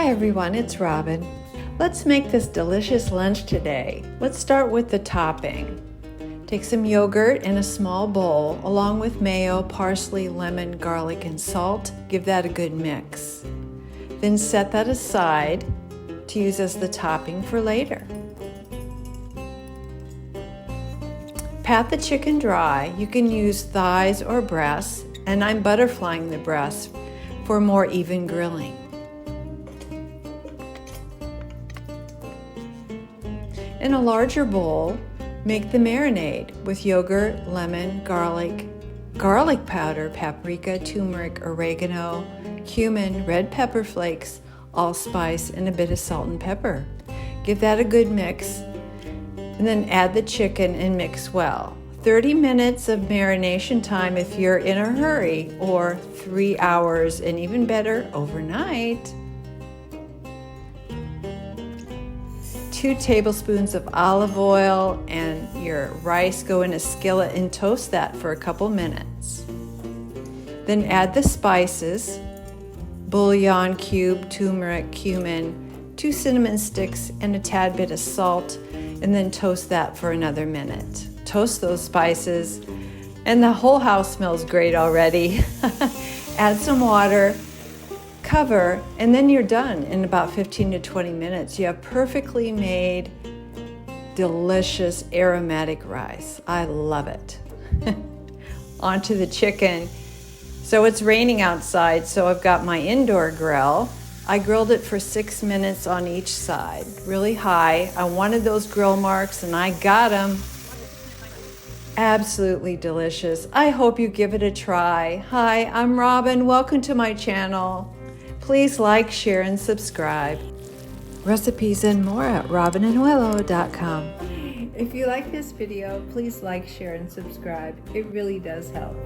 Hi everyone, it's Robin. Let's make this delicious lunch today. Let's start with the topping. Take some yogurt in a small bowl along with mayo, parsley, lemon, garlic, and salt. Give that a good mix. Then set that aside to use as the topping for later. Pat the chicken dry. You can use thighs or breasts, and I'm butterflying the breasts for more even grilling. In a larger bowl, make the marinade with yogurt, lemon, garlic powder, paprika, turmeric, oregano, cumin, red pepper flakes, allspice, and a bit of salt and pepper. Give that a good mix, and then add the chicken and mix well. 30 minutes of marination time if you're in a hurry, or 3 hours, and even better, overnight. 2 tablespoons of olive oil and your rice go in a skillet and toast that for a couple minutes. Then add the spices, bouillon cube, turmeric, cumin, 2 cinnamon sticks, and a tad bit of salt, and then toast that for another minute. Toast those spices, and the whole house smells great already. Add some water, cover, and then you're done in about 15 to 20 minutes. You have perfectly made, delicious aromatic rice. I love it. Onto the chicken. So it's raining outside, so I've got my indoor grill. I grilled it for 6 minutes on each side, really high. I wanted those grill marks, and I got them. Absolutely delicious. I hope you give it a try. Hi, I'm Robin. Welcome to my channel. Please like, share, and subscribe. Recipes and more at robinanuelo.com. If you like this video, please like, share, and subscribe. It really does help.